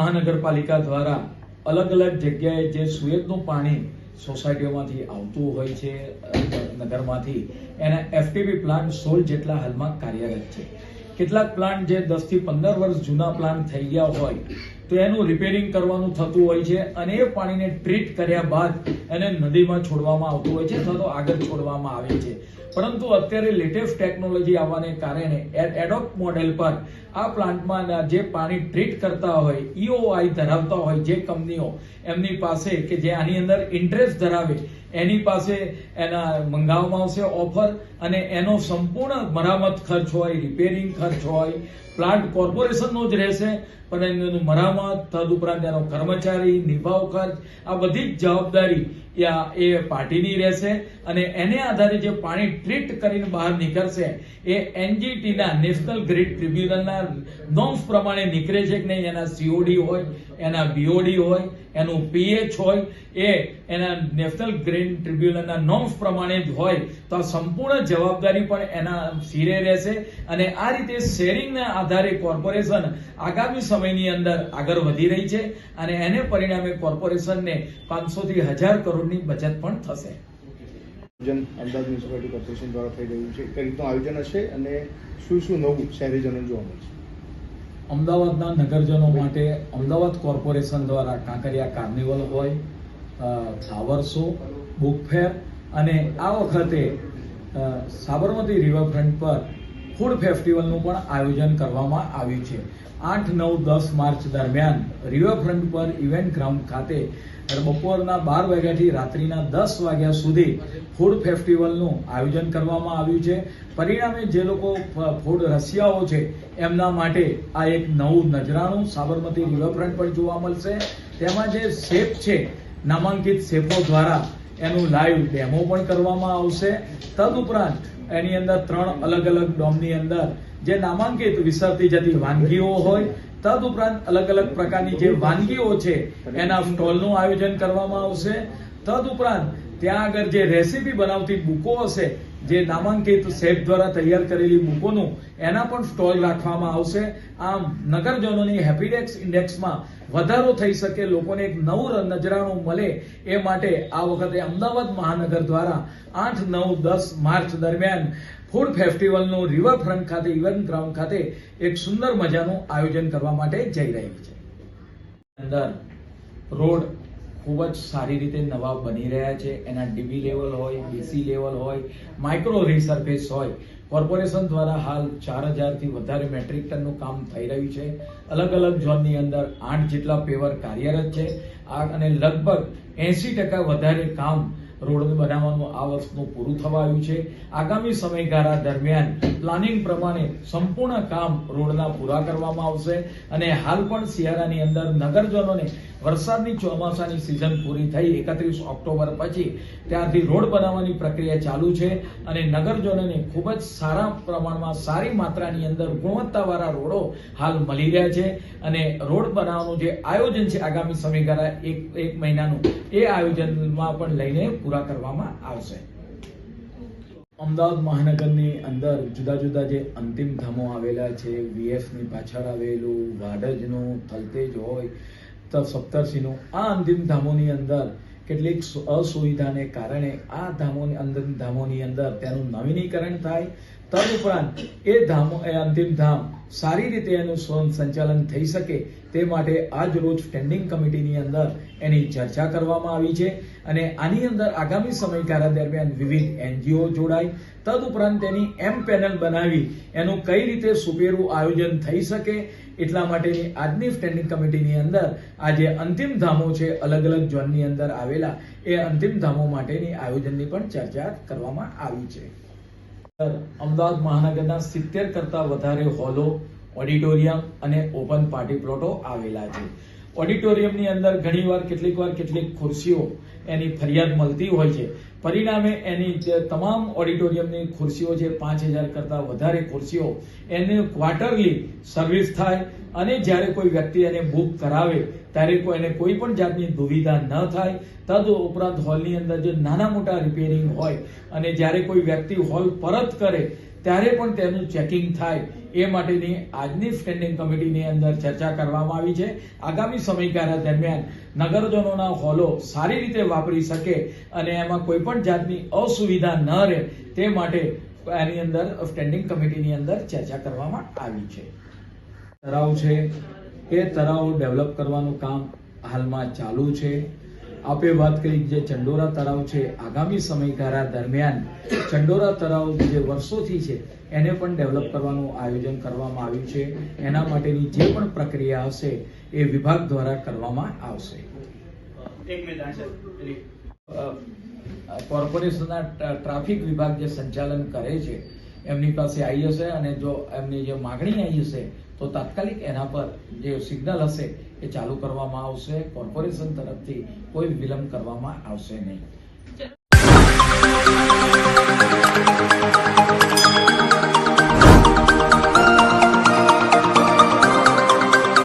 મહાનગરપાલિકા દ્વારા અલગ અલગ જગ્યાએ જે સુએજનું પાણી સોસાયટીઓમાંથી આવતું હોય છે નગરમાંથી, એના એફટીપી પ્લાન્ટ 16 જેટલા હાલમાં કાર્યરત છે. કેટલાક પ્લાન્ટ જે 10 થી 15 વર્ષ જૂના પ્લાન્ટ થઈ ગયા હોય તો એનું રિપેરિંગ કરવાનું થતું હોય છે અને એ પાણીને ટ્રીટ કર્યા બાદ એને નદીમાં છોડવામાં આવતું હોય છે અથવા તો આગળ છોડવામાં આવે છે. પરંતુ અત્યારે લેટેસ્ટ ટેકનોલોજી આવવાને કારણે એડોક મોડેલ પર આ પ્લાન્ટમાં જે પાણી ટ્રીટ કરતા હોય, EOI ધરાવતા હોય જે કંપનીઓ, એમની પાસે કે જે આની અંદર ઇન્ટરેસ્ટ ધરાવે એની પાસે એના મંગાવવામાં આવશે ઓફર, અને એનો સંપૂર્ણ મરામત ખર્ચ હોય, રિપેરિંગ ખર્ચ હોય, પ્લાન્ટ કોર્પોરેશનનો જ રહેશે, પણ એનું મરામત, તદુપરાંત એનો કર્મચારી, નિભાવ ખર્ચ, આ બધી જ જવાબદારી એ પાર્ટીની રહેશે. અને એને આધારે જે પાણી ટ્રીટ કરીને બહાર નીકળશે એ NGTના નેશનલ ગ્રીડ ટ્રિબ્યુનલના નોર્મ્સ પ્રમાણે નીકળે છે કે નહીં, એના COD હોય, એના BOD હોય, એનું pH હોય, એ એના નેશનલ ગ્રીડ ટ્રિબ્યુનલના નોર્મ્સ પ્રમાણે જ હોય તો આ સંપૂર્ણ જવાબદારી પણ એના સિરે રહેશે. અને આ રીતે શેરિંગના આધારે કોર્પોરેશન આગામી સમયની અંદર આગળ વધી રહી છે અને એને પરિણામે કોર્પોરેશનને 500 થી 1000 કરોડની બચત પણ થશે. અમદાવાદ મ્યુનિસિપાલિટી કોર્પોરેશન દ્વારા થઈ રહ્યું છે, કઈ રીતનું આયોજન હશે અને શું શું નવું શહેરીજનો જોવા મળશે? અમદાવાદના નગરજનો માટે અમદાવાદ કોર્પોરેશન દ્વારા કાંકરિયા કાર્નિવલ હોય, ફ્લાવર શો, બુક ફેર, અને આ વખતે સાબરમતી રિવરફ્રન્ટ પર ફૂડ ફેસ્ટિવલનું પણ આયોજન કરવામાં આવ્યું છે. 8, 9, 10 માર્ચ દરમિયાન રિવરફ્રન્ટ પર ઇવેન્ટ ગ્રાઉન્ડ ખાતે બપોરના 12 વાગ્યાથી રાત્રિના 10 વાગ્યા સુધી ફૂડ ફેસ્ટિવલનું આયોજન કરવામાં આવ્યું છે. પરિણામે જે લોકો ફૂડ રસિયાઓ છે એમના માટે આ એક નવું નજરાણું સાબરમતી રિવરફ્રન્ટ પર જોવા મળશે. તેમાં જે શેફ છે, નામાંકિત શેફો દ્વારા એનું લાઈવ ડેમો પણ કરવામાં આવશે. તદુપરાંત એની અંદર 3 અલગ અલગ ડોમની અંદર જે નામાંકિત વિસરતી જતી વાનગીઓ હોય, તદુપરાંત અલગ અલગ પ્રકારની જે વાનગીઓ છે એના સ્ટોલનું આયોજન કરવામાં આવશે. તદુપરાંત ત્યાં આગળ જે રેસીપી બનાવતી બુકો હશે, જે નામાંકિત શેફ દ્વારા તૈયાર કરેલી બુકોનું, એના પણ સ્ટોલ રાખવામાં આવશે. આમ નગરજનોની હેપીડેક્સ ઇન્ડેક્સમાં વધારો થઈ શકે, લોકોને એક નવું નજરાણું મળે એ માટે આ વખતે અમદાવાદ મહાનગર દ્વારા 8, 9, 10 માર્ચ દરમિયાન ફૂડ ફેસ્ટિવલનું રિવરફ્રન્ટ ખાતે, ઇવેન્ટ ગ્રાઉન્ડ ખાતે એક સુંદર મજાનું આયોજન કરવા માટે જઈ રહ્યું છે. અંદર રોડ ખૂબ જ સારી રીતે નવા બની રહ્યા છે. એના DB લેવલ હોય, BC લેવલ હોય, માઇક્રો રીસર્ફેસ હોય. કોર્પોરેશન દ્વારા હાલ 4000 થી વધારે મેટ્રિક ટનનું કામ થઈ રહ્યું છે. અલગ અલગ ઝોનની અંદર 8 જેટલા પેવર કાર્યરત છે અને લગભગ 80% વધારે કામ રોડ બનાવવાનું આ વર્ષનું પૂરું થવા આવ્યું છે. આગામી સમયગાળા દરમિયાન પ્લાનિંગ પ્રમાણે સંપૂર્ણ કામ રોડના પૂરા કરવામાં આવશે. અને હાલ પણ શિયાળાની અંદર નગરજનોને વરસાદની ચોમાસાની સિઝન પૂરી થઈ 31 ઓક્ટોબર પછી ત્યારથી રોડ બનાવવાની પ્રક્રિયા ચાલુ છે અને નગરજનોને ખૂબ જ સારા પ્રમાણમાં, સારી માત્રાની અંદર ગુણવત્તાવાળા રોડો હાલ મળી રહ્યા છે. અને રોડ બનાવવાનું જે આયોજન છે આગામી સમયગાળા એક મહિનાનું, એ આયોજનમાં પણ લઈને પૂરા કરવામાં આવશે. અમદાવાદ મહાનગરની અંદર જુદા જુદા જે અંતિમ ધામો આવેલા છે, VFની પાછળ આવેલું વાડજનું, થલતેજ હોય તો સપ્તર્ષિનું, આ અંતિમ ધામોની અંદર કેટલીક અસુવિધાને કારણે આ ધામોની અંદર તેનું નવીનીકરણ થાય. તદુપરાંત એ અંતિમ ધામ સારી રીતે એનું સંચાલન થઈ શકે તે માટે આજ રોજ સ્ટેન્ડિંગ કમિટીની અંદર એની ચર્ચા કરવામાં આવી છે. અને આની અંદર આગામી સમયગાળા દરમિયાન વિવિધ NGO જોડાય, તદુપરાંત તેની પેનલ બનાવી એનું કઈ રીતે સુપેરું આયોજન થઈ શકે એટલા માટેની આજની સ્ટેન્ડિંગ કમિટીની અંદર આ જે અંતિમ ધામો છે અલગ અલગ ઝોનની અંદર આવેલા, એ અંતિમ ધામો માટેની આયોજનની પણ ચર્ચા કરવામાં આવી છે. અમદાવાદ મહાનગરના 70 કરતા વધારે હોલો, ઓડિટોરિયમ અને ઓપન પાર્ટી પ્લોટો આવેલા છે. ઓડિટોરિયમની અંદર ઘણીવાર કેટલીક ખુરશીઓ એની ફરિયાદ મળતી હોય છે. પરિણામે એની તમામ ઓડિટોરિયમની ખુરશીઓ છે, 5000 કરતા વધારે ખુરશીઓ, એની ક્વાર્ટરલી સર્વિસ થાય અને જ્યારે કોઈ વ્યક્તિ એને બુક કરાવે ત્યારે એને કોઈ પણ જાતની દુવિધા ન થાય. તદ ઉપરાંત હોલની અંદર જે નાના મોટા રિપેરિંગ હોય અને જ્યારે કોઈ વ્યક્તિ હોલ પરત કરે ત્યારે પણ તેનું ચેકિંગ થાય એ માટેની આજની સ્ટેન્ડિંગ કમિટીની અંદર ચર્ચા કરવામાં આવી છે. આગામી સમયગાળા દરમિયાન નગરજનોના હોલો સારી રીતે વાપરી શકે અને એમાં કોઈ પણ જાતની અસુવિધા ન રહે તે માટે એની અંદર સ્ટેન્ડિંગ કમિટીની અંદર ચર્ચા કરવામાં આવી છે. તળાવ છે એ તળાવ ડેવલપ કરવાનું કામ હાલમાં ચાલુ છે. આપે વાત કરી જે ચંડોરા તળાવ છે, આગામી સમયગાળા દરમિયાન ચંડોરા તળાવ જે વર્ષોથી છે એને પણ ડેવલપ કરવાનું આયોજન કરવામાં આવ્યું છે. એના માટેની જે પણ પ્રક્રિયા હશે એ વિભાગ દ્વારા કરવામાં આવશે. કોર્પોરેશનના ટ્રાફિક વિભાગ જે સંચાલન કરે છે એમની પાસે આવી હશે અને જો એમની જે માગણી આવી હશે તો તાત્કાલિક એના પર જે સિગ્નલ હશે એ ચાલુ કરવામાં આવશે. કોર્પોરેશન તરફથી કોઈ વિલંબ કરવામાં આવશે નહીં.